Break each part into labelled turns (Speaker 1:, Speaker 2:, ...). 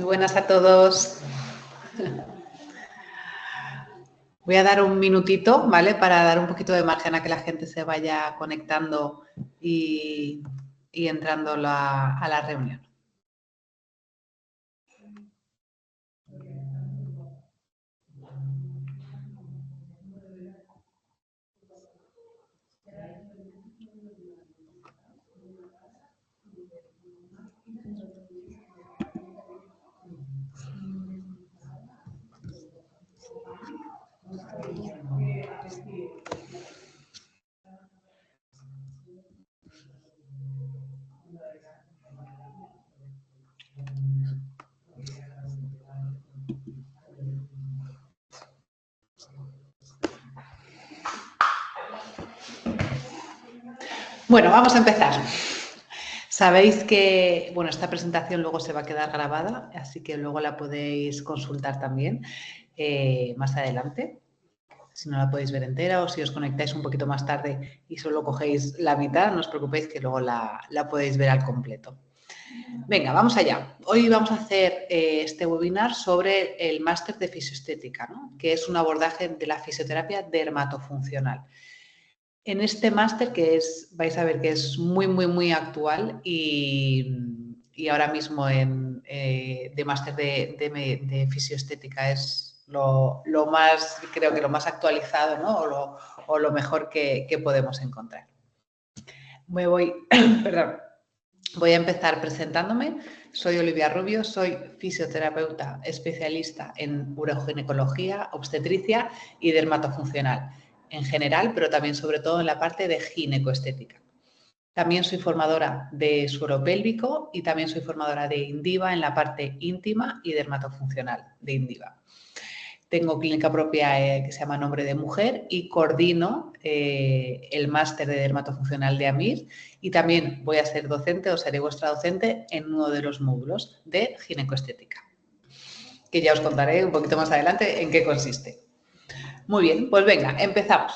Speaker 1: Muy buenas a todos. Voy a dar un minutito, ¿vale? Para dar un poquito de margen a que la gente se vaya conectando y entrando a la reunión. Bueno, vamos a empezar. Sabéis que, bueno, esta presentación luego se va a quedar grabada, así que luego la podéis consultar también más adelante. Si no la podéis ver entera o si os conectáis un poquito más tarde y solo cogéis la mitad, no os preocupéis que luego la podéis ver al completo. Venga, vamos allá. Hoy vamos a hacer este webinar sobre el máster de fisioestética, ¿no? Que es un abordaje de la fisioterapia dermatofuncional. En este máster vais a ver que es muy actual y ahora mismo de máster de fisioestética es lo más, creo que lo más actualizado, ¿no? o lo mejor que podemos encontrar. Perdón. Voy a empezar presentándome. Soy Olivia Rubio, soy fisioterapeuta especialista en uroginecología, obstetricia y dermatofuncional en general, pero también sobre todo en la parte de ginecoestética. También soy formadora de suero pélvico y también soy formadora de Indiva en la parte íntima y dermatofuncional de Indiva. Tengo clínica propia que se llama Nombre de Mujer y coordino el máster de dermatofuncional de AMIR y también voy a ser docente o seré vuestra docente en uno de los módulos de ginecoestética, que ya os contaré un poquito más adelante en qué consiste. Muy bien, pues venga, empezamos.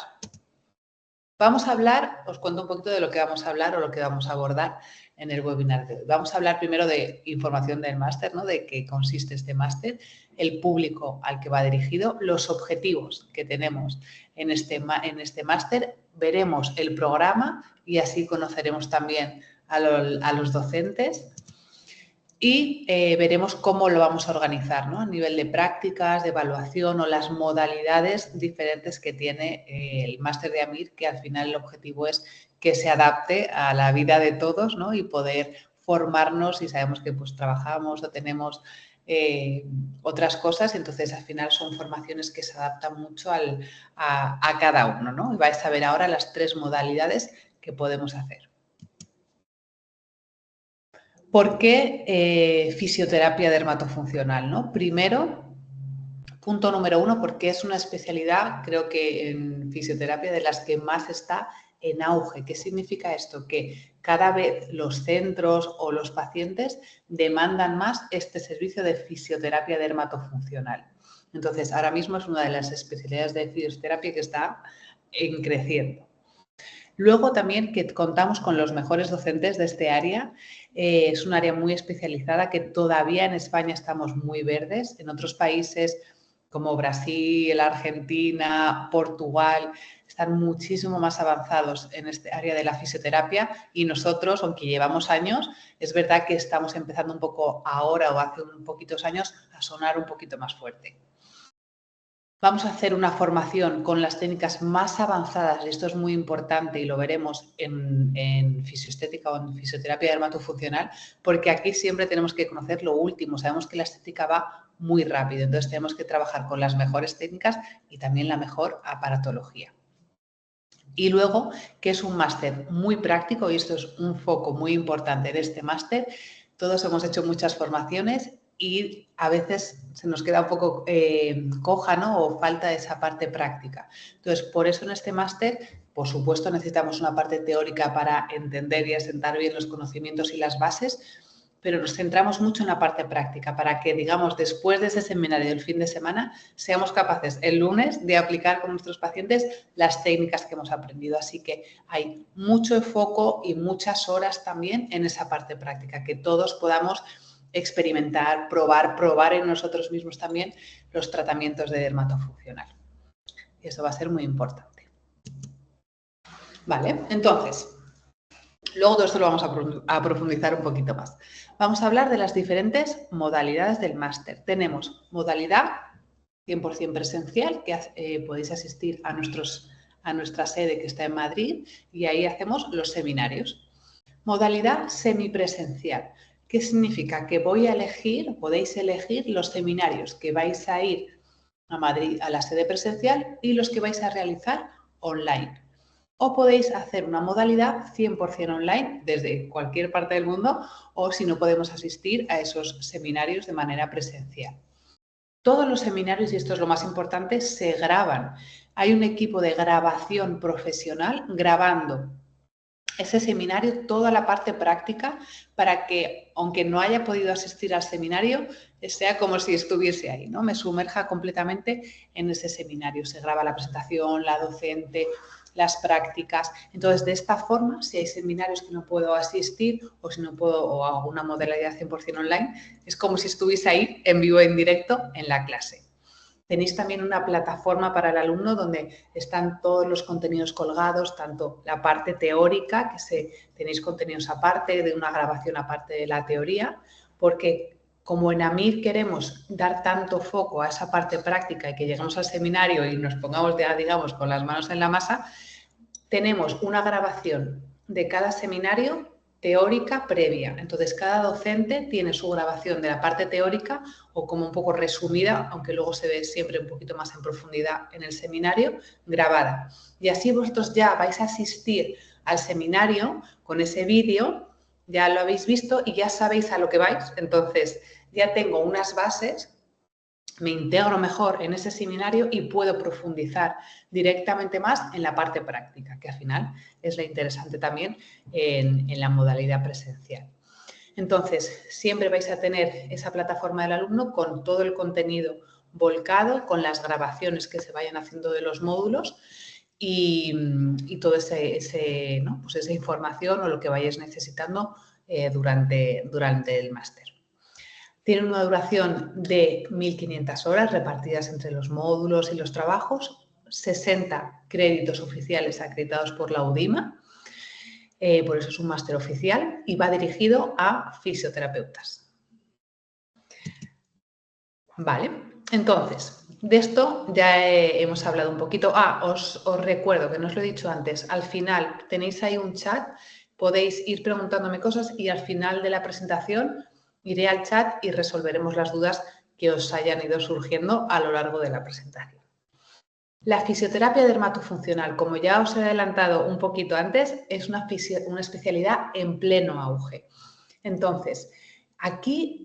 Speaker 1: Vamos a hablar, os cuento un poquito de lo que vamos a hablar o lo que vamos a abordar en el webinar de hoy. Vamos a hablar primero de información del máster, ¿no? De qué consiste este máster, el público al que va dirigido, los objetivos que tenemos en este máster, veremos el programa y así conoceremos también a los docentes y veremos cómo lo vamos a organizar, ¿no? A nivel de prácticas, de evaluación o las modalidades diferentes que tiene el máster de AMIR, que al final el objetivo es que se adapte a la vida de todos, ¿no? Y poder formarnos y sabemos que pues trabajamos o tenemos otras cosas, entonces al final son formaciones que se adaptan mucho a cada uno, ¿no? Y vais a ver ahora las 3 modalidades que podemos hacer. ¿Por qué fisioterapia dermatofuncional, ¿no? Primero, punto número 1, porque es una especialidad, creo que en fisioterapia, de las que más está en auge. ¿Qué significa esto? Que cada vez los centros o los pacientes demandan más este servicio de fisioterapia dermatofuncional. Entonces, ahora mismo es una de las especialidades de fisioterapia que está creciendo. Luego también que contamos con los mejores docentes de este área. Es un área muy especializada que todavía en España estamos muy verdes. En otros países como Brasil, Argentina, Portugal, están muchísimo más avanzados en este área de la fisioterapia y nosotros, aunque llevamos años, es verdad que estamos empezando un poco ahora o hace un poquitos años a sonar un poquito más fuerte. Vamos a hacer una formación con las técnicas más avanzadas, y esto es muy importante y lo veremos en fisioestética o en fisioterapia dermatofuncional, porque aquí siempre tenemos que conocer lo último. Sabemos que la estética va muy rápido, entonces tenemos que trabajar con las mejores técnicas y también la mejor aparatología. Y luego, que es un máster muy práctico, y esto es un foco muy importante de este máster. Todos hemos hecho muchas formaciones y a veces se nos queda un poco coja, ¿no? O falta esa parte práctica. Entonces, por eso en este máster, por supuesto, necesitamos una parte teórica para entender y asentar bien los conocimientos y las bases, pero nos centramos mucho en la parte práctica para que, digamos, después de ese seminario del fin de semana, seamos capaces el lunes de aplicar con nuestros pacientes las técnicas que hemos aprendido. Así que hay mucho foco y muchas horas también en esa parte práctica, que todos podamos experimentar, probar en nosotros mismos también los tratamientos de dermatofuncional. Y eso va a ser muy importante. Vale, entonces, luego todo esto lo vamos a profundizar un poquito más. Vamos a hablar de las diferentes modalidades del máster. Tenemos modalidad 100% presencial, que podéis asistir a nuestra sede que está en Madrid y ahí hacemos los seminarios. Modalidad semipresencial, ¿qué significa? Que podéis elegir los seminarios que vais a ir a Madrid, a la sede presencial, y los que vais a realizar online. O podéis hacer una modalidad 100% online desde cualquier parte del mundo, o si no podemos asistir a esos seminarios de manera presencial. Todos los seminarios, y esto es lo más importante, se graban. Hay un equipo de grabación profesional grabando ese seminario, toda la parte práctica, para que, aunque no haya podido asistir al seminario, sea como si estuviese ahí, ¿no? Me sumerja completamente en ese seminario. Se graba la presentación, la docente, las prácticas. Entonces, de esta forma, si hay seminarios que no puedo asistir o si no puedo, o hago una modalidad 100% online, es como si estuviese ahí en vivo, en directo, en la clase. Tenéis también una plataforma para el alumno donde están todos los contenidos colgados, tanto la parte teórica, tenéis contenidos aparte, de una grabación aparte de la teoría, porque como en AMID queremos dar tanto foco a esa parte práctica y que lleguemos al seminario y nos pongamos ya, digamos, con las manos en la masa, tenemos una grabación de cada seminario teórica previa. Entonces, cada docente tiene su grabación de la parte teórica o como un poco resumida, aunque luego se ve siempre un poquito más en profundidad en el seminario, grabada. Y así vosotros ya vais a asistir al seminario con ese vídeo, ya lo habéis visto y ya sabéis a lo que vais. Entonces, ya tengo unas bases, me integro mejor en ese seminario y puedo profundizar directamente más en la parte práctica, que al final es la interesante también en la modalidad presencial. Entonces, siempre vais a tener esa plataforma del alumno con todo el contenido volcado, con las grabaciones que se vayan haciendo de los módulos y toda pues esa información o lo que vayáis necesitando durante el máster. Tiene una duración de 1.500 horas repartidas entre los módulos y los trabajos, 60 créditos oficiales acreditados por la UDIMA, por eso es un máster oficial y va dirigido a fisioterapeutas. Vale, entonces, de esto ya hemos hablado un poquito. Os recuerdo que no os lo he dicho antes, al final tenéis ahí un chat, podéis ir preguntándome cosas y al final de la presentación iré al chat y resolveremos las dudas que os hayan ido surgiendo a lo largo de la presentación. La fisioterapia dermatofuncional, como ya os he adelantado un poquito antes, es una especialidad en pleno auge. Entonces, aquí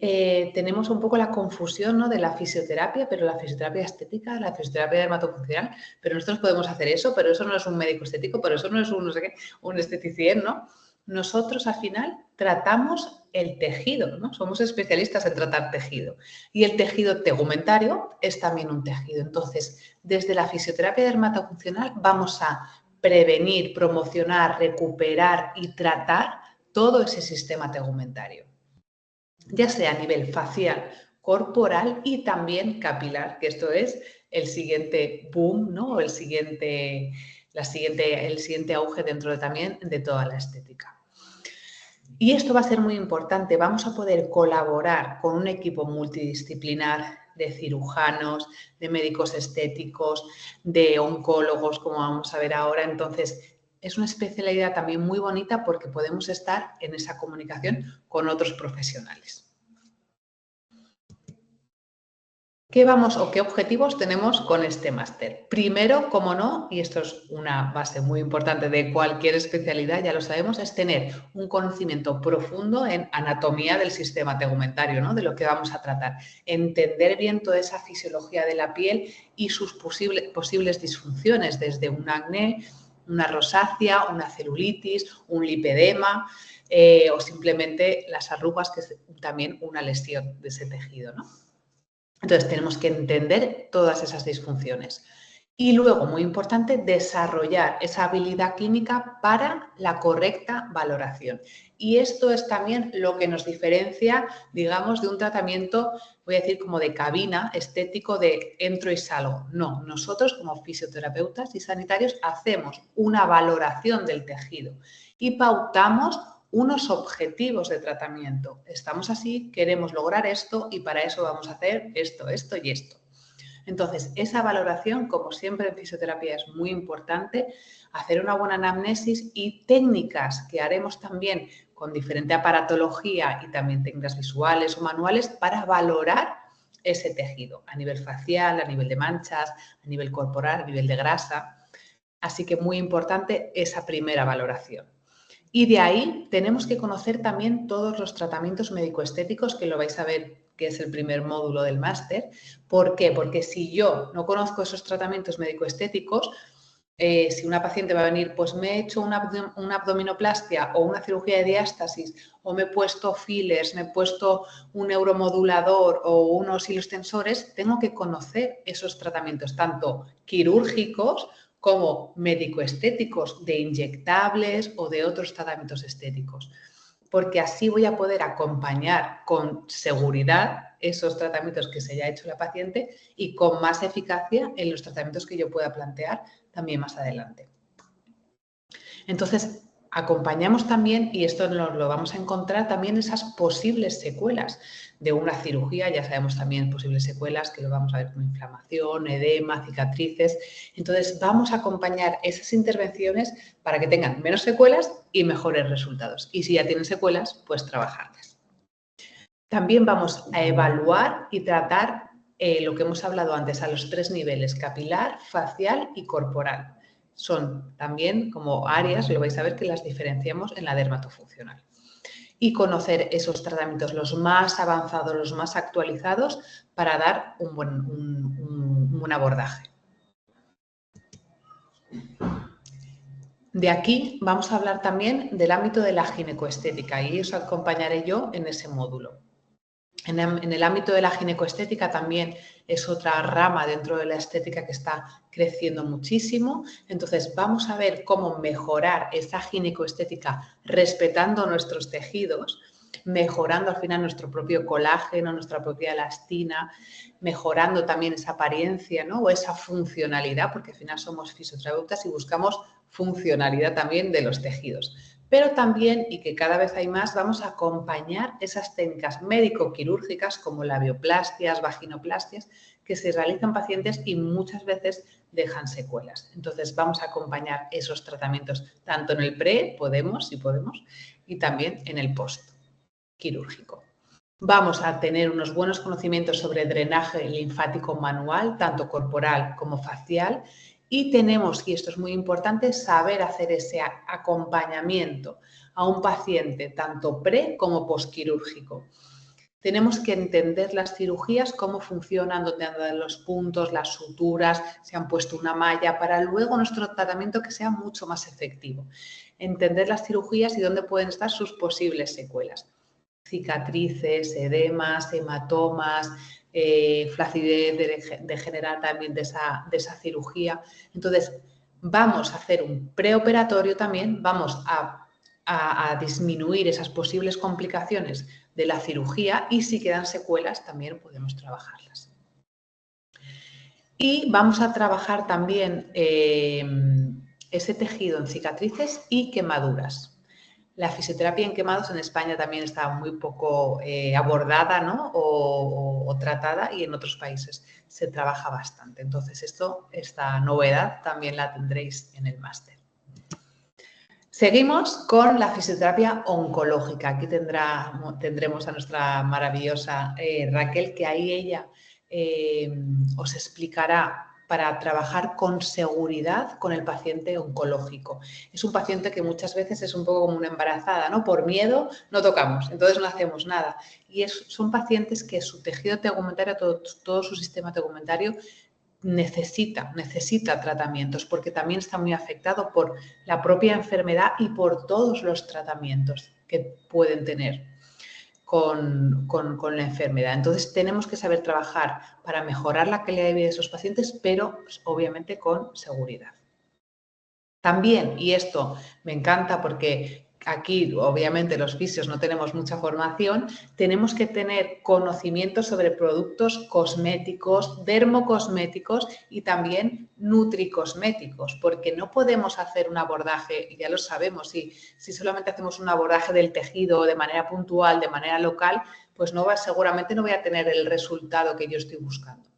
Speaker 1: tenemos un poco la confusión, ¿no?, de la fisioterapia, pero la fisioterapia estética, la fisioterapia dermatofuncional, pero nosotros podemos hacer eso, pero eso no es un médico estético, pero eso no es un no sé qué, un esteticien, ¿no? Nosotros al final tratamos el tejido, ¿no? Somos especialistas en tratar tejido y el tejido tegumentario es también un tejido. Entonces, desde la fisioterapia dermatofuncional vamos a prevenir, promocionar, recuperar y tratar todo ese sistema tegumentario, ya sea a nivel facial, corporal y también capilar, que esto es el siguiente boom, ¿no? El siguiente auge dentro también de toda la estética. Y esto va a ser muy importante. Vamos a poder colaborar con un equipo multidisciplinar de cirujanos, de médicos estéticos, de oncólogos, como vamos a ver ahora. Entonces, es una especialidad también muy bonita porque podemos estar en esa comunicación con otros profesionales. ¿Qué objetivos tenemos con este máster? Primero, como no, y esto es una base muy importante de cualquier especialidad, ya lo sabemos, es tener un conocimiento profundo en anatomía del sistema tegumentario, ¿no?, de lo que vamos a tratar. Entender bien toda esa fisiología de la piel y sus posibles disfunciones, desde un acné, una rosácea, una celulitis, un lipedema o simplemente las arrugas, que es también una lesión de ese tejido, ¿no? Entonces, tenemos que entender todas esas disfunciones. Y luego, muy importante, desarrollar esa habilidad clínica para la correcta valoración. Y esto es también lo que nos diferencia, digamos, de un tratamiento, voy a decir, como de cabina estético de entro y salgo. No, nosotros como fisioterapeutas y sanitarios hacemos una valoración del tejido y pautamos unos objetivos de tratamiento. Estamos así, queremos lograr esto y para eso vamos a hacer esto, esto y esto. Entonces, esa valoración, como siempre en fisioterapia, es muy importante, hacer una buena anamnesis y técnicas que haremos también con diferente aparatología y también técnicas visuales o manuales para valorar ese tejido a nivel facial, a nivel de manchas, a nivel corporal, a nivel de grasa. Así que muy importante esa primera valoración. Y de ahí tenemos que conocer también todos los tratamientos médico-estéticos, que lo vais a ver que es el primer módulo del máster. ¿Por qué? Porque si yo no conozco esos tratamientos médico-estéticos, si una paciente va a venir, pues me he hecho una abdominoplastia o una cirugía de diástasis o me he puesto fillers, me he puesto un neuromodulador o unos hilos tensores, tengo que conocer esos tratamientos, tanto quirúrgicos como médico-estéticos, de inyectables o de otros tratamientos estéticos, porque así voy a poder acompañar con seguridad esos tratamientos que se haya hecho la paciente y con más eficacia en los tratamientos que yo pueda plantear también más adelante. Entonces, acompañamos también, y esto lo vamos a encontrar también, esas posibles secuelas de una cirugía. Ya sabemos también posibles secuelas que lo vamos a ver como inflamación, edema, cicatrices. Entonces, vamos a acompañar esas intervenciones para que tengan menos secuelas y mejores resultados. Y si ya tienen secuelas, pues trabajarlas. También vamos a evaluar y tratar lo que hemos hablado antes a los 3 niveles, capilar, facial y corporal. Son también como áreas, lo vais a ver que las diferenciamos en la dermatofuncional. Y conocer esos tratamientos, los más avanzados, los más actualizados, para dar un buen abordaje. De aquí vamos a hablar también del ámbito de la ginecoestética y os acompañaré yo en ese módulo. En el ámbito de la ginecoestética también es otra rama dentro de la estética que está creciendo muchísimo. Entonces, vamos a ver cómo mejorar esa ginecoestética respetando nuestros tejidos, mejorando al final nuestro propio colágeno, nuestra propia elastina, mejorando también esa apariencia, ¿no? O esa funcionalidad, porque al final somos fisioterapeutas y buscamos funcionalidad también de los tejidos. Pero también, y que cada vez hay más, vamos a acompañar esas técnicas médico-quirúrgicas como labioplastias, vaginoplastias, que se realizan pacientes y muchas veces dejan secuelas. Entonces, vamos a acompañar esos tratamientos tanto en el pre, si podemos, y también en el post quirúrgico. Vamos a tener unos buenos conocimientos sobre drenaje linfático manual, tanto corporal como facial, y tenemos, y esto es muy importante, saber hacer ese acompañamiento a un paciente tanto pre como postquirúrgico. Tenemos que entender las cirugías, cómo funcionan, dónde andan los puntos, las suturas, si han puesto una malla, para luego nuestro tratamiento que sea mucho más efectivo. Entender las cirugías y dónde pueden estar sus posibles secuelas. Cicatrices, edemas, hematomas, flacidez degenerada también de esa cirugía. Entonces, vamos a hacer un preoperatorio también, vamos a disminuir esas posibles complicaciones de la cirugía y si quedan secuelas también podemos trabajarlas. Y vamos a trabajar también ese tejido en cicatrices y quemaduras. La fisioterapia en quemados en España también está muy poco abordada, ¿no? o tratada, y en otros países se trabaja bastante. Entonces, esta novedad también la tendréis en el máster. Seguimos con la fisioterapia oncológica. Aquí tendremos a nuestra maravillosa Raquel, que ahí ella os explicará para trabajar con seguridad con el paciente oncológico. Es un paciente que muchas veces es un poco como una embarazada, ¿no? Por miedo no tocamos, entonces no hacemos nada. Y son pacientes que su tejido tegumentario, todo su sistema tegumentario necesita tratamientos, porque también está muy afectado por la propia enfermedad y por todos los tratamientos que pueden tener. con la enfermedad. Entonces, tenemos que saber trabajar para mejorar la calidad de vida de esos pacientes, pero pues, obviamente con seguridad. También, y esto me encanta porque aquí obviamente los fisios no tenemos mucha formación, tenemos que tener conocimiento sobre productos cosméticos, dermocosméticos y también nutricosméticos, porque no podemos hacer un abordaje, ya lo sabemos, si solamente hacemos un abordaje del tejido de manera puntual, de manera local, pues seguramente no voy a tener el resultado que yo estoy buscando.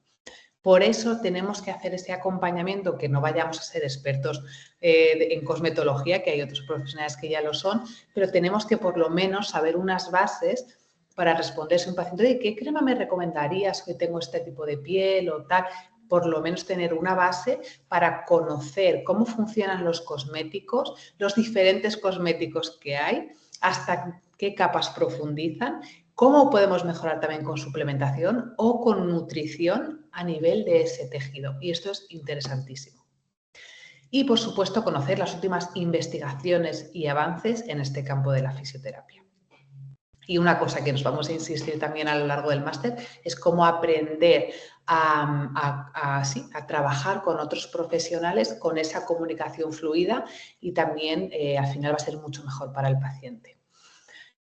Speaker 1: Por eso tenemos que hacer ese acompañamiento, que no vayamos a ser expertos en cosmetología, que hay otros profesionales que ya lo son, pero tenemos que por lo menos saber unas bases para responderse a un paciente, ¿de qué crema me recomendarías que tengo este tipo de piel o tal? Por lo menos tener una base para conocer cómo funcionan los cosméticos, los diferentes cosméticos que hay, hasta qué capas profundizan, cómo podemos mejorar también con suplementación o con nutrición a nivel de ese tejido. Y esto es interesantísimo. Y, por supuesto, conocer las últimas investigaciones y avances en este campo de la fisioterapia. Y una cosa que nos vamos a insistir también a lo largo del máster es cómo aprender a trabajar con otros profesionales con esa comunicación fluida y también al final va a ser mucho mejor para el paciente.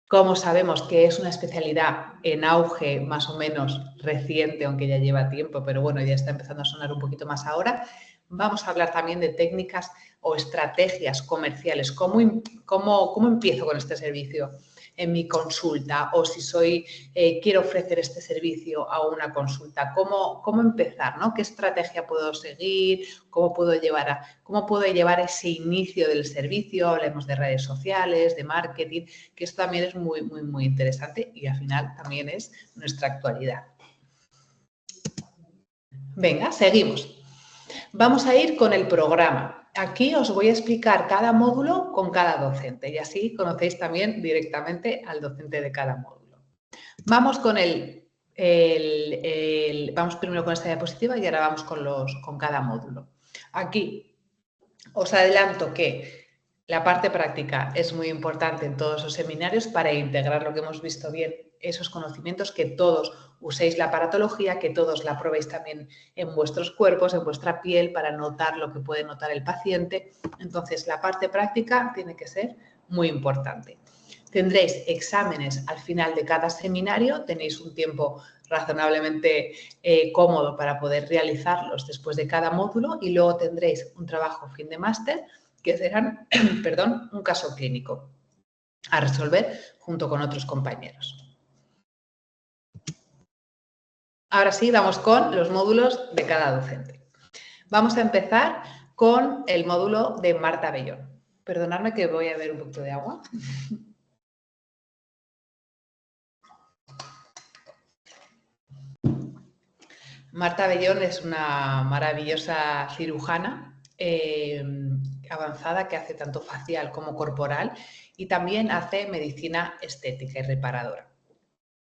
Speaker 1: Como sabemos que es una especialidad en auge más o menos reciente, aunque ya lleva tiempo, pero bueno, ya está empezando a sonar un poquito más ahora, vamos a hablar también de técnicas o estrategias comerciales. ¿Cómo empiezo con este servicio en mi consulta? O si quiero ofrecer este servicio a una consulta, ¿cómo empezar? ¿No? ¿Qué estrategia puedo seguir? ¿Cómo puedo llevar ese inicio del servicio? Hablemos de redes sociales, de marketing, que esto también es muy, muy, muy interesante y al final también es nuestra actualidad. Venga, seguimos. Vamos a ir con el programa. Aquí os voy a explicar cada módulo con cada docente y así conocéis también directamente al docente de cada módulo. Vamos con vamos primero con esta diapositiva y ahora vamos con cada módulo. Aquí os adelanto que la parte práctica es muy importante en todos los seminarios para integrar lo que hemos visto bien, esos conocimientos, que todos uséis la aparatología, que todos la probéis también en vuestros cuerpos, en vuestra piel, para notar lo que puede notar el paciente. Entonces, la parte práctica tiene que ser muy importante. Tendréis exámenes al final de cada seminario, tenéis un tiempo razonablemente cómodo para poder realizarlos después de cada módulo y luego tendréis un trabajo fin de máster que serán, un caso clínico a resolver junto con otros compañeros. Ahora sí, vamos con los módulos de cada docente. Vamos a empezar con el módulo de Marta Bellón. Perdonadme que voy a beber un poquito de agua. Marta Bellón es una maravillosa cirujana avanzada que hace tanto facial como corporal y también hace medicina estética y reparadora.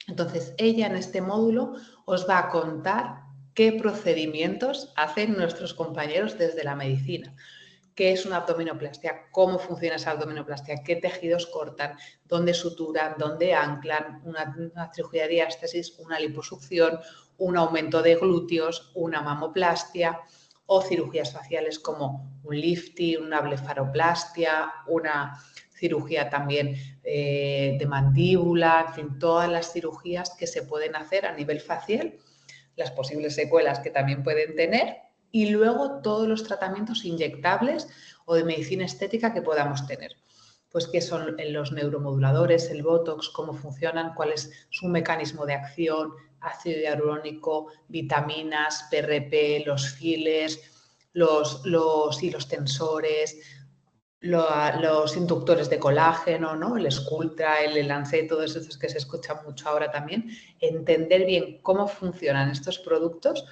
Speaker 1: Entonces, ella en este módulo os va a contar qué procedimientos hacen nuestros compañeros desde la medicina. ¿Qué es una abdominoplastia? ¿Cómo funciona esa abdominoplastia? ¿Qué tejidos cortan? ¿Dónde suturan? ¿Dónde anclan? Una cirugía de diástasis, una liposucción, un aumento de glúteos, una mamoplastia o cirugías faciales como un lifting, una blefaroplastia, una cirugía también de mandíbula, en fin, todas las cirugías que se pueden hacer a nivel facial, las posibles secuelas que también pueden tener y luego todos los tratamientos inyectables o de medicina estética que podamos tener. Pues qué son los neuromoduladores, el Botox, cómo funcionan, cuál es su mecanismo de acción, ácido hialurónico, vitaminas, PRP, los fillers, los tensores, los inductores de colágeno, ¿no? El Sculptra, el Lancet, todos esos que se escuchan mucho ahora también. Entender bien cómo funcionan estos productos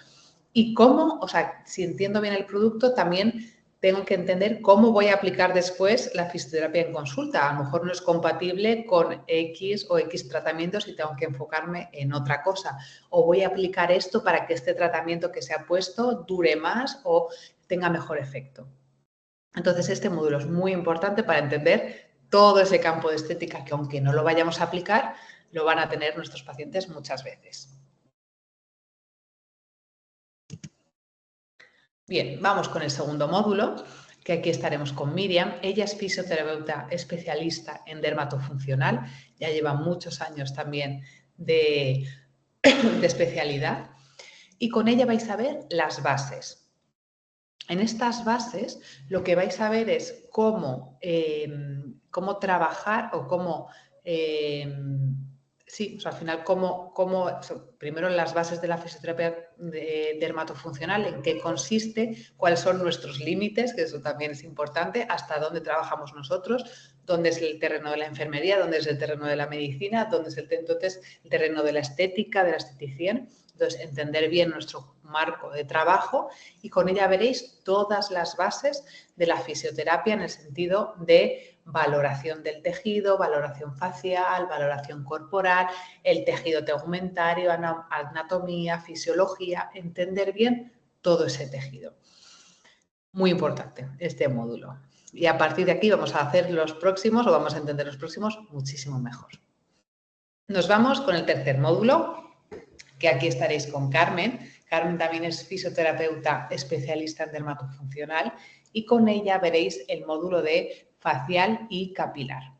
Speaker 1: y cómo, o sea, si entiendo bien el producto, también tengo que entender cómo voy a aplicar después la fisioterapia en consulta. A lo mejor no es compatible con X o X tratamientos y tengo que enfocarme en otra cosa. O voy a aplicar esto para que este tratamiento que se ha puesto dure más o tenga mejor efecto. Entonces, este módulo es muy importante para entender todo ese campo de estética que, aunque no lo vayamos a aplicar, lo van a tener nuestros pacientes muchas veces. Bien, vamos con el segundo módulo, que aquí estaremos con Miriam. Ella es fisioterapeuta especialista en dermatofuncional, ya lleva muchos años también de especialidad, y con ella vais a ver las bases. En estas bases lo que vais a ver es cómo trabajar o cómo... sí, o sea, al final, primero las bases de la fisioterapia dermatofuncional, en qué consiste, cuáles son nuestros límites, que eso también es importante, hasta dónde trabajamos nosotros, dónde es el terreno de la enfermería, dónde es el terreno de la medicina, dónde es entonces el terreno de la estética, de la esteticien. Entonces, entender bien nuestro marco de trabajo y con ella veréis todas las bases de la fisioterapia en el sentido de valoración del tejido, valoración facial, valoración corporal, el tejido tegumentario, anatomía, fisiología, entender bien todo ese tejido. Muy importante este módulo. Y a partir de aquí vamos a hacer los próximos o vamos a entender los próximos muchísimo mejor. Nos vamos con el tercer módulo, que aquí estaréis con Carmen. Carmen también es fisioterapeuta especialista en dermatofuncional y con ella veréis el módulo de facial y capilar.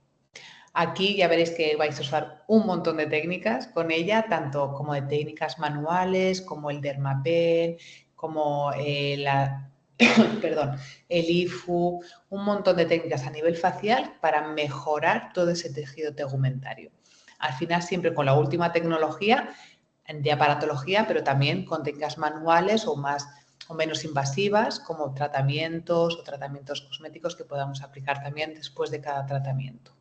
Speaker 1: Aquí ya veréis que vais a usar un montón de técnicas con ella, tanto como de técnicas manuales, como el Dermapen, como el IFU, un montón de técnicas a nivel facial para mejorar todo ese tejido tegumentario. Al final siempre con la última tecnología de aparatología, pero también con técnicas manuales o menos invasivas, como tratamientos o tratamientos cosméticos que podamos aplicar también después de cada tratamiento.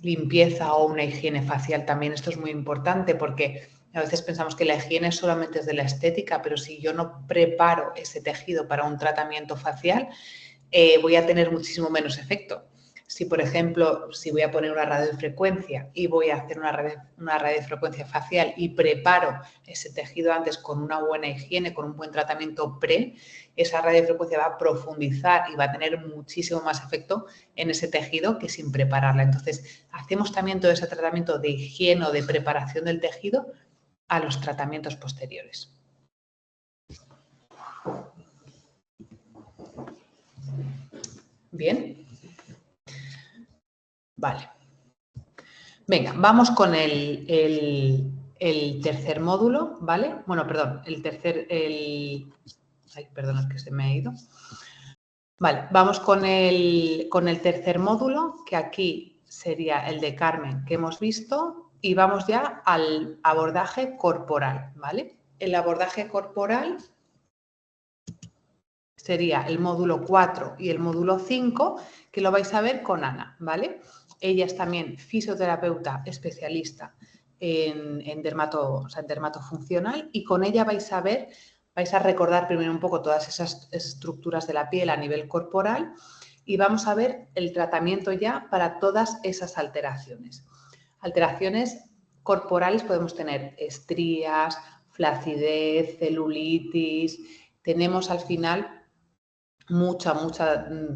Speaker 1: Limpieza o una higiene facial también, esto es muy importante porque a veces pensamos que la higiene solamente es de la estética, pero si yo no preparo ese tejido para un tratamiento facial, voy a tener muchísimo menos efecto. Si, por ejemplo, si voy a poner una radiofrecuencia y voy a hacer una radiofrecuencia facial y preparo ese tejido antes con una buena higiene, con un buen tratamiento esa radiofrecuencia va a profundizar y va a tener muchísimo más efecto en ese tejido que sin prepararla. Entonces, hacemos también todo ese tratamiento de higiene o de preparación del tejido a los tratamientos posteriores. Bien. Vale. Venga, vamos con el tercer módulo, ¿vale? Bueno, perdón, Ay, perdón, es que se me ha ido. Vale, vamos con el tercer módulo, que aquí sería el de Carmen que hemos visto, y vamos ya al abordaje corporal, ¿vale? El abordaje corporal sería el módulo 4 y el módulo 5, que lo vais a ver con Ana, ¿vale? Ella es también fisioterapeuta especialista en dermatofuncional y con ella vais a recordar primero un poco todas esas estructuras de la piel a nivel corporal y vamos a ver el tratamiento ya para todas esas alteraciones. Alteraciones corporales podemos tener estrías, flacidez, celulitis, tenemos al final mucha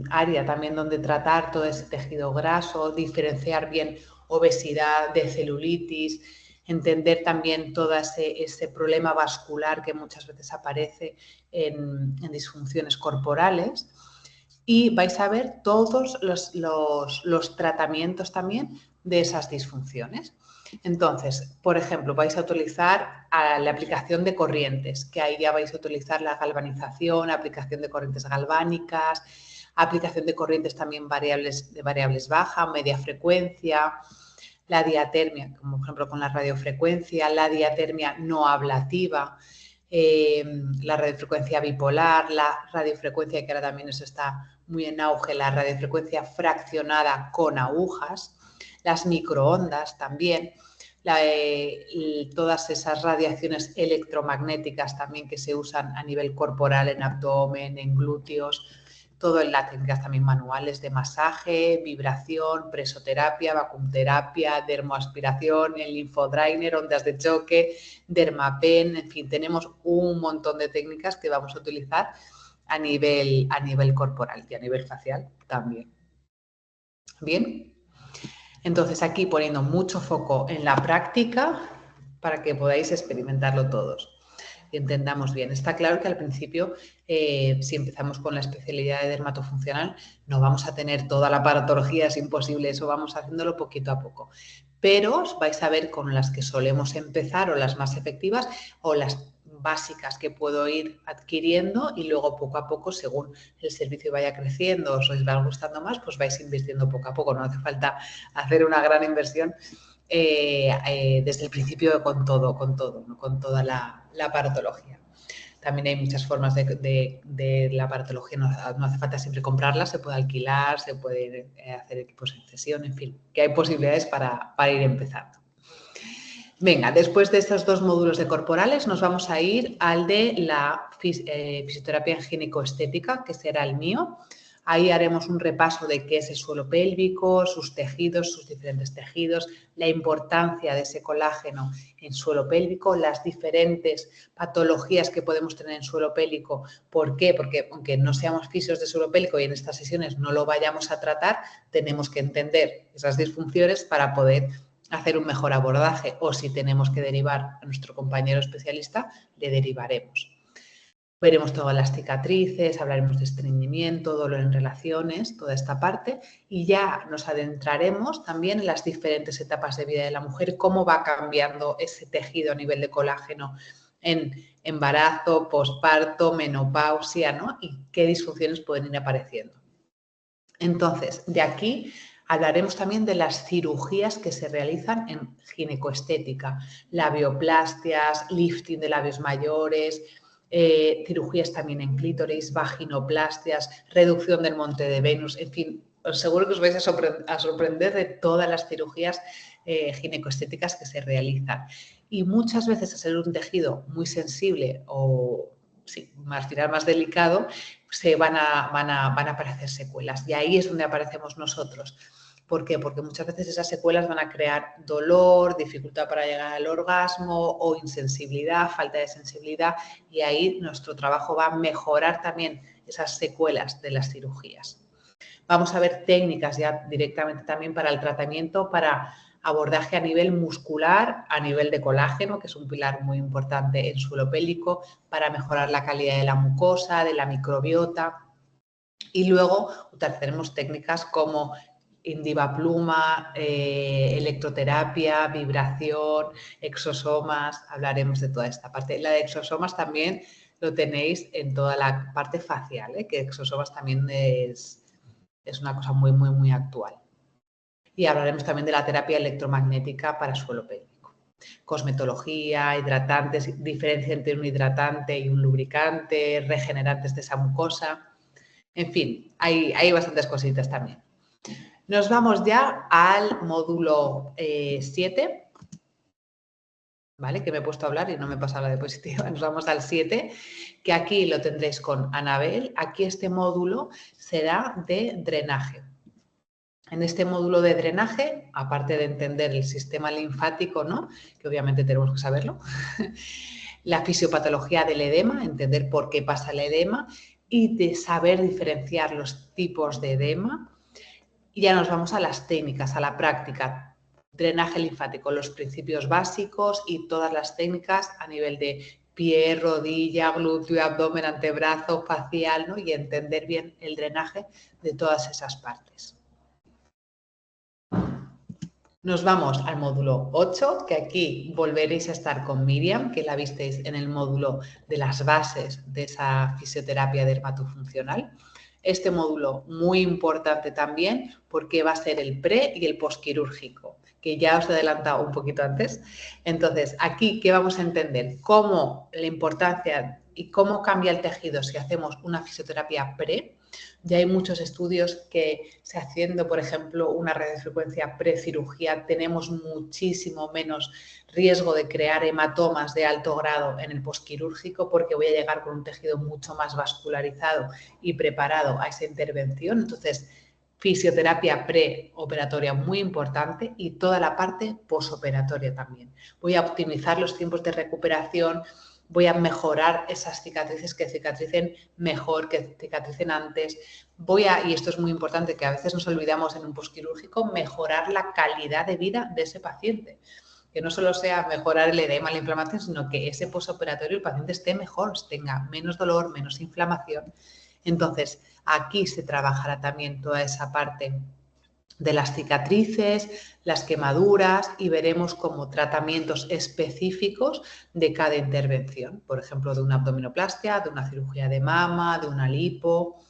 Speaker 1: área también donde tratar todo ese tejido graso, diferenciar bien obesidad de celulitis, entender también todo ese problema vascular que muchas veces aparece en disfunciones corporales. Y vais a ver todos los tratamientos también de esas disfunciones. Entonces, por ejemplo, vais a utilizar la aplicación de corrientes, que ahí ya vais a utilizar la galvanización, aplicación de corrientes galvánicas, aplicación de corrientes también de variables baja, media frecuencia, la diatermia, como por ejemplo con la radiofrecuencia, la diatermia no ablativa, la radiofrecuencia bipolar, la radiofrecuencia que ahora también eso está muy en auge, la radiofrecuencia fraccionada con agujas, las microondas también, todas esas radiaciones electromagnéticas también que se usan a nivel corporal en abdomen, en glúteos, todo en las técnicas también manuales de masaje, vibración, presoterapia, vacuumterapia, dermoaspiración, el linfodrainer, ondas de choque, Dermapen, en fin, tenemos un montón de técnicas que vamos a utilizar a nivel corporal y a nivel facial también. Bien. Entonces, aquí poniendo mucho foco en la práctica para que podáis experimentarlo todos y entendamos bien. Está claro que al principio, si empezamos con la especialidad de dermatofuncional, no vamos a tener toda la patología, es imposible, eso vamos haciéndolo poquito a poco. Pero vais a ver con las que solemos empezar o las más efectivas o las básicas que puedo ir adquiriendo y luego poco a poco, según el servicio vaya creciendo, os va gustando más, pues vais invirtiendo poco a poco. No hace falta hacer una gran inversión desde el principio con toda la aparatología. También hay muchas formas de la aparatología, no hace falta siempre comprarla, se puede alquilar, se puede hacer equipos en cesión, en fin, que hay posibilidades para ir empezando. Venga, después de estos dos módulos de corporales nos vamos a ir al de la fisioterapia en ginecoestética, que será el mío. Ahí haremos un repaso de qué es el suelo pélvico, sus tejidos, sus diferentes tejidos, la importancia de ese colágeno en suelo pélvico, las diferentes patologías que podemos tener en suelo pélvico. ¿Por qué? Porque aunque no seamos fisios de suelo pélvico y en estas sesiones no lo vayamos a tratar, tenemos que entender esas disfunciones para poder hacer un mejor abordaje, o si tenemos que derivar a nuestro compañero especialista, le derivaremos. Veremos todas las cicatrices, hablaremos de estreñimiento, dolor en relaciones, toda esta parte, y ya nos adentraremos también en las diferentes etapas de vida de la mujer, cómo va cambiando ese tejido a nivel de colágeno en embarazo, posparto, menopausia, ¿no? Y qué disfunciones pueden ir apareciendo. Entonces, de aquí hablaremos también de las cirugías que se realizan en ginecoestética, labioplastias, lifting de labios mayores, cirugías también en clítoris, vaginoplastias, reducción del monte de Venus, en fin, os seguro que os vais a sorprender de todas las cirugías ginecoestéticas que se realizan. Y muchas veces, al ser un tejido muy sensible o sí, al final más delicado, se van a aparecer secuelas. Y ahí es donde aparecemos nosotros. ¿Por qué? Porque muchas veces esas secuelas van a crear dolor, dificultad para llegar al orgasmo o insensibilidad, falta de sensibilidad, y ahí nuestro trabajo va a mejorar también esas secuelas de las cirugías. Vamos a ver técnicas ya directamente también para el tratamiento, para abordaje a nivel muscular, a nivel de colágeno, que es un pilar muy importante en suelo pélvico, para mejorar la calidad de la mucosa, de la microbiota. Y luego utilizaremos técnicas como Indiva-Pluma, electroterapia, vibración, exosomas, hablaremos de toda esta parte. La de exosomas también lo tenéis en toda la parte facial, que exosomas también es una cosa muy actual. Y hablaremos también de la terapia electromagnética para suelo pélvico. Cosmetología, hidratantes, diferencia entre un hidratante y un lubricante, regenerantes de esa mucosa. En fin, hay bastantes cositas también. Nos vamos ya al módulo 7, ¿vale? Que me he puesto a hablar y no me he pasado la diapositiva. Nos vamos al 7, que aquí lo tendréis con Anabel. Aquí este módulo será de drenaje. En este módulo de drenaje, aparte de entender el sistema linfático, ¿no? Que obviamente tenemos que saberlo, la fisiopatología del edema, entender por qué pasa el edema y de saber diferenciar los tipos de edema. Y ya nos vamos a las técnicas, a la práctica. Drenaje linfático, los principios básicos y todas las técnicas a nivel de pie, rodilla, glúteo, abdomen, antebrazo, facial, ¿no? Y entender bien el drenaje de todas esas partes. Nos vamos al módulo 8, que aquí volveréis a estar con Miriam, que la visteis en el módulo de las bases de esa fisioterapia dermatofuncional. Este módulo muy importante también porque va a ser el pre y el postquirúrgico, que ya os he adelantado un poquito antes. Entonces, aquí, ¿qué vamos a entender? Cómo la importancia y cómo cambia el tejido si hacemos una fisioterapia pre. Ya hay muchos estudios que se haciendo, por ejemplo, una radiofrecuencia precirugía, tenemos muchísimo menos riesgo de crear hematomas de alto grado en el postquirúrgico porque voy a llegar con un tejido mucho más vascularizado y preparado a esa intervención. Entonces, fisioterapia preoperatoria muy importante y toda la parte posoperatoria también. Voy a optimizar los tiempos de recuperación, voy a mejorar esas cicatrices, que cicatricen mejor, que cicatricen antes. Y esto es muy importante, que a veces nos olvidamos en un postquirúrgico, mejorar la calidad de vida de ese paciente. Que no solo sea mejorar el edema, la inflamación, sino que ese postoperatorio el paciente esté mejor, tenga menos dolor, menos inflamación. Entonces, aquí se trabajará también toda esa parte de las cicatrices, las quemaduras y veremos como tratamientos específicos de cada intervención. Por ejemplo, de una abdominoplastia, de una cirugía de mama, de una lipo,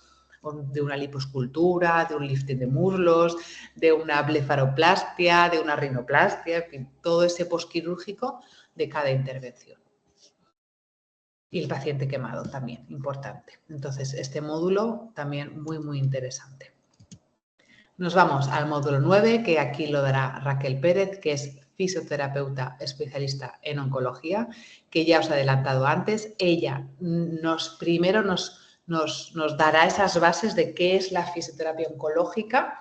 Speaker 1: de una liposcultura, de un lifting de muslos, de una blefaroplastia, de una rinoplastia, en fin, todo ese postquirúrgico de cada intervención. Y el paciente quemado también, importante. Entonces, este módulo también muy, muy interesante. Nos vamos al módulo 9, que aquí lo dará Raquel Pérez, que es fisioterapeuta especialista en oncología, que ya os he adelantado antes. Ella primero nos dará esas bases de qué es la fisioterapia oncológica,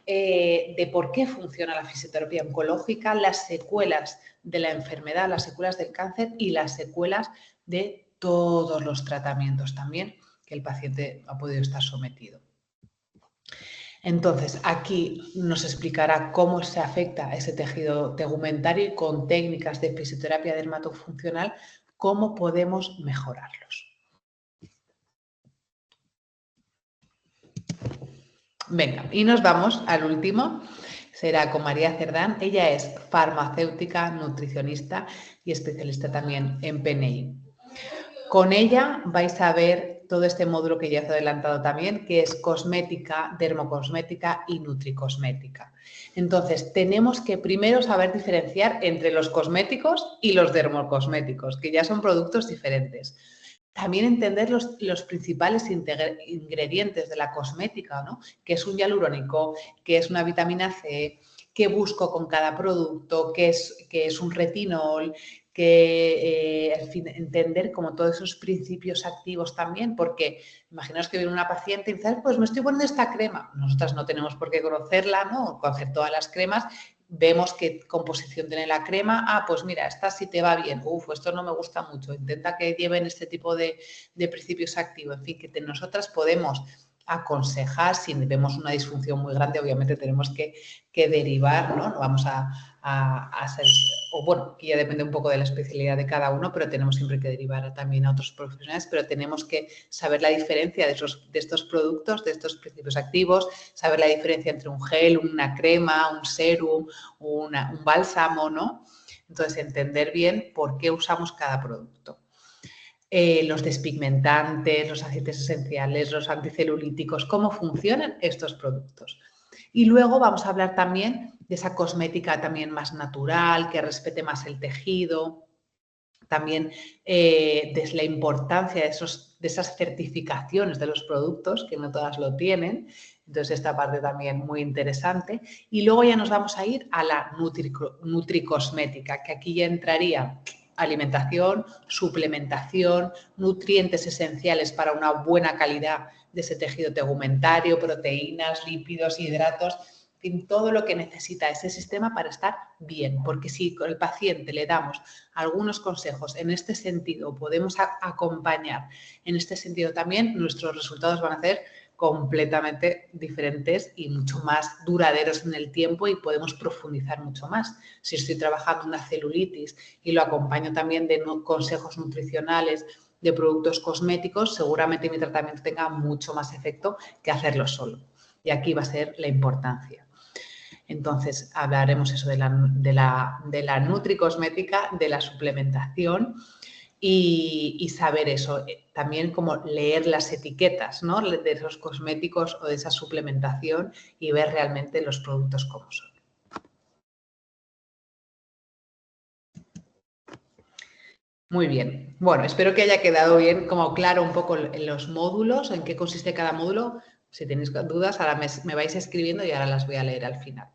Speaker 1: de por qué funciona la fisioterapia oncológica, las secuelas de la enfermedad, las secuelas del cáncer y las secuelas de todos los tratamientos también que el paciente ha podido estar sometido. Entonces, aquí nos explicará cómo se afecta ese tejido tegumentario y con técnicas de fisioterapia dermatofuncional, cómo podemos mejorarlos. Venga, y nos vamos al último, será con María Cerdán. Ella es farmacéutica, nutricionista y especialista también en PNI. Con ella vais a ver todo este módulo que ya os he adelantado también, que es cosmética, dermocosmética y nutricosmética. Entonces, tenemos que primero saber diferenciar entre los cosméticos y los dermocosméticos, que ya son productos diferentes. También entender los principales ingredientes de la cosmética, ¿no? Que es un hialurónico, que es una vitamina C, qué busco con cada producto, qué es un retinol, que al fin, entender como todos esos principios activos también, porque imaginaos que viene una paciente y dice, pues me estoy poniendo esta crema. Nosotras no tenemos por qué conocerla, ¿no? Conocer todas las cremas. Vemos qué composición tiene la crema. Ah, pues mira, esta sí te va bien. Uf, esto no me gusta mucho. Intenta que lleven este tipo de principios activos. En fin, que nosotras podemos aconsejar. Si vemos una disfunción muy grande, obviamente tenemos que derivar, ¿no? No vamos a hacer, o bueno, que ya depende un poco de la especialidad de cada uno, pero tenemos siempre que derivar también a otros profesionales, pero tenemos que saber la diferencia de estos productos, de estos principios activos, saber la diferencia entre un gel, una crema, un serum, un bálsamo, ¿no? Entonces, entender bien por qué usamos cada producto. Los despigmentantes, los aceites esenciales, los anticelulíticos, cómo funcionan estos productos. Y luego vamos a hablar también de esa cosmética también más natural, que respete más el tejido, también de la importancia de esas certificaciones de los productos, que no todas lo tienen. Entonces, esta parte también muy interesante. Y luego ya nos vamos a ir a la nutricosmética, que aquí ya entraría alimentación, suplementación, nutrientes esenciales para una buena calidad de ese tejido tegumentario, proteínas, lípidos, hidratos, en todo lo que necesita ese sistema para estar bien. Porque si al paciente le damos algunos consejos en este sentido, podemos acompañar en este sentido también, nuestros resultados van a ser completamente diferentes y mucho más duraderos en el tiempo y podemos profundizar mucho más. Si estoy trabajando una celulitis y lo acompaño también de consejos nutricionales, de productos cosméticos, seguramente mi tratamiento tenga mucho más efecto que hacerlo solo. Y aquí va a ser la importancia. Entonces, hablaremos eso de la nutricosmética, de la suplementación y saber eso. También como leer las etiquetas, ¿no? De esos cosméticos o de esa suplementación y ver realmente los productos como son. Muy bien. Bueno, espero que haya quedado bien, como claro un poco en los módulos, en qué consiste cada módulo. Si tenéis dudas, ahora me vais escribiendo y ahora las voy a leer al final.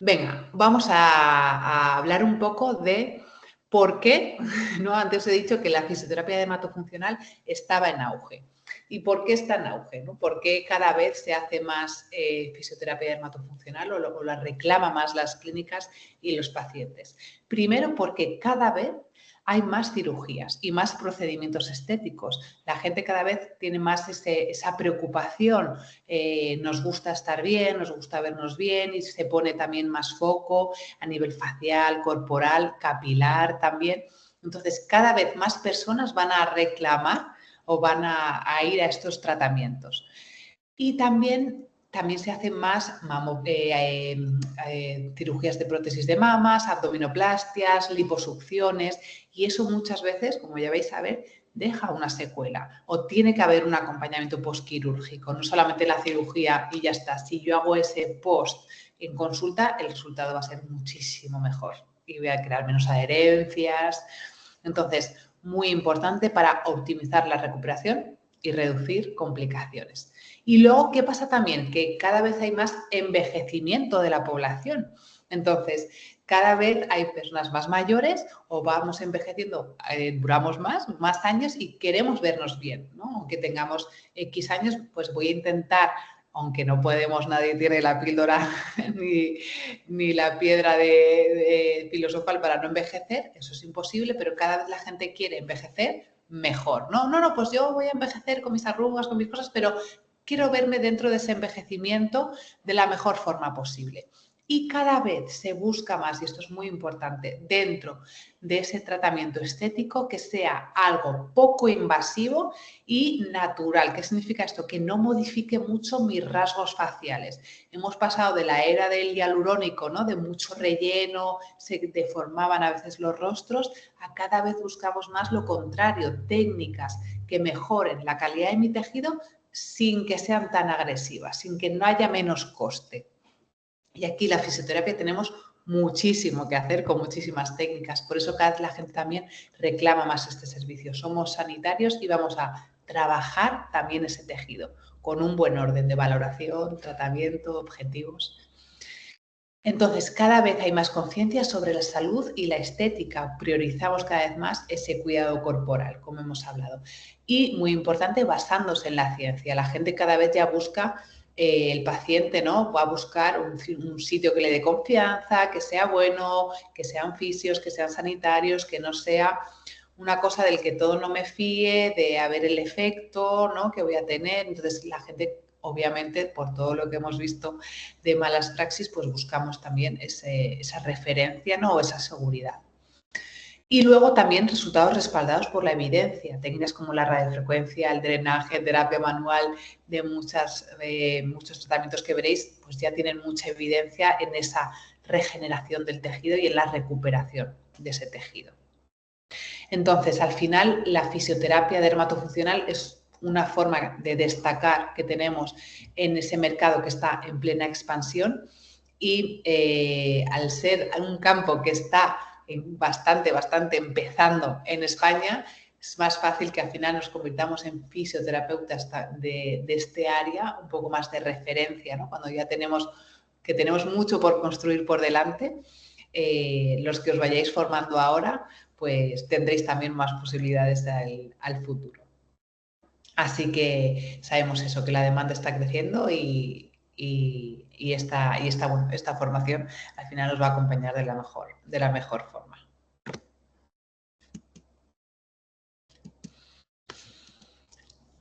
Speaker 1: Venga, vamos a hablar un poco de por qué, ¿no? Antes os he dicho que la fisioterapia dermatofuncional estaba en auge. ¿Y por qué está en auge? ¿No? ¿Por qué cada vez se hace más fisioterapia dermatofuncional o la reclama más las clínicas y los pacientes? Primero, porque cada vez hay más cirugías y más procedimientos estéticos. La gente cada vez tiene más esa preocupación. Nos gusta estar bien, nos gusta vernos bien y se pone también más foco a nivel facial, corporal, capilar también. Entonces, cada vez más personas van a reclamar o van a ir a estos tratamientos. Y también se hacen más cirugías de prótesis de mamas, abdominoplastias, liposucciones, y eso muchas veces, como ya vais a ver, deja una secuela o tiene que haber un acompañamiento postquirúrgico, no solamente la cirugía y ya está. Si yo hago ese post en consulta, el resultado va a ser muchísimo mejor y voy a crear menos adherencias. Entonces, muy importante para optimizar la recuperación y reducir complicaciones. Y luego, ¿qué pasa también? Que cada vez hay más envejecimiento de la población. Entonces, cada vez hay personas más mayores o vamos envejeciendo, duramos más años y queremos vernos bien, ¿no? Aunque tengamos X años, pues voy a intentar, aunque no podemos, nadie tiene la píldora ni la piedra de filosofal para no envejecer, eso es imposible, pero cada vez la gente quiere envejecer mejor. No, pues yo voy a envejecer con mis arrugas, con mis cosas, pero quiero verme dentro de ese envejecimiento de la mejor forma posible. Y cada vez se busca más, y esto es muy importante, dentro de ese tratamiento estético que sea algo poco invasivo y natural. ¿Qué significa esto? Que no modifique mucho mis rasgos faciales. Hemos pasado de la era del hialurónico, ¿no? De mucho relleno, se deformaban a veces los rostros, a cada vez buscamos más lo contrario, técnicas que mejoren la calidad de mi tejido sin que sean tan agresivas, sin que no haya menos coste. Y aquí la fisioterapia tenemos muchísimo que hacer con muchísimas técnicas. Por eso cada vez la gente también reclama más este servicio. Somos sanitarios y vamos a trabajar también ese tejido con un buen orden de valoración, tratamiento, objetivos. Entonces, cada vez hay más conciencia sobre la salud y la estética. Priorizamos cada vez más ese cuidado corporal, como hemos hablado. Y, muy importante, basándose en la ciencia. La gente cada vez ya busca, el paciente, ¿no? Va a buscar un sitio que le dé confianza, que sea bueno, que sean fisios, que sean sanitarios, que no sea una cosa del que todo no me fíe, de a ver el efecto, ¿no? que voy a tener. Entonces, la gente, obviamente, por todo lo que hemos visto de malas praxis, pues buscamos también esa referencia, ¿no? o esa seguridad. Y luego también resultados respaldados por la evidencia, técnicas como la radiofrecuencia, el drenaje, terapia manual, de muchos tratamientos que veréis, pues ya tienen mucha evidencia en esa regeneración del tejido y en la recuperación de ese tejido. Entonces, al final, la fisioterapia dermatofuncional es una forma de destacar que tenemos en ese mercado que está en plena expansión y al ser un campo que está bastante empezando en España, es más fácil que al final nos convirtamos en fisioterapeutas de este área, un poco más de referencia, ¿no? Cuando ya tenemos mucho por construir por delante, los que os vayáis formando ahora, pues tendréis también más posibilidades al futuro. Así que sabemos eso, que la demanda está creciendo y esta formación al final nos va a acompañar de la mejor forma.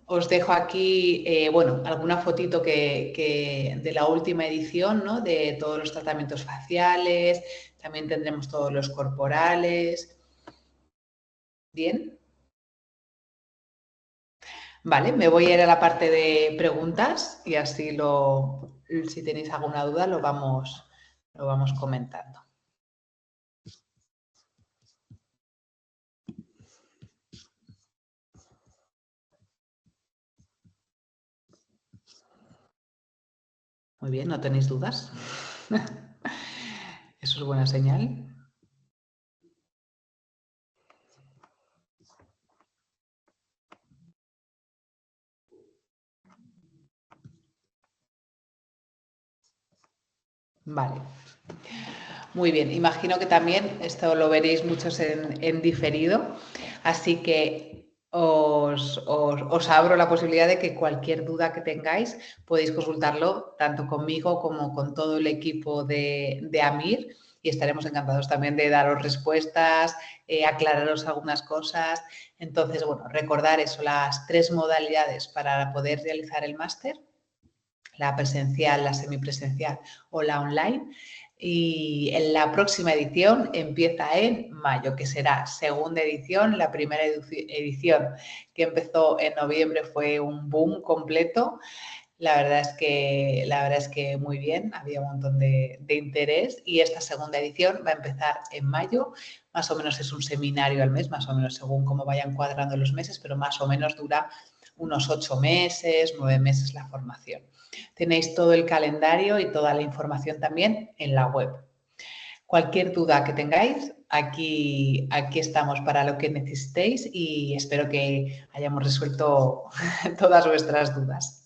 Speaker 1: Os dejo aquí, alguna fotito de la última edición, ¿no? De todos los tratamientos faciales, también tendremos todos los corporales. ¿Bien? Vale, me voy a ir a la parte de preguntas y así si tenéis alguna duda lo vamos comentando. Muy bien, ¿no tenéis dudas? Eso es buena señal. Vale. Muy bien, imagino que también esto lo veréis muchos en diferido, así que os abro la posibilidad de que cualquier duda que tengáis podéis consultarlo tanto conmigo como con todo el equipo de AMIR y estaremos encantados también de daros respuestas, aclararos algunas cosas. Entonces, bueno, recordar eso, las 3 modalidades para poder realizar el máster: la presencial, la semipresencial o la online. Y en la próxima edición empieza en mayo, que será segunda edición. La primera edición, que empezó en noviembre, fue un boom completo. La verdad es que muy bien, había un montón de interés, y esta segunda edición va a empezar en mayo. Más o menos es un seminario al mes, más o menos según cómo vayan cuadrando los meses, pero más o menos dura unos 8 meses, 9 meses la formación. Tenéis todo el calendario y toda la información también en la web. Cualquier duda que tengáis, aquí estamos para lo que necesitéis, y espero que hayamos resuelto todas vuestras dudas.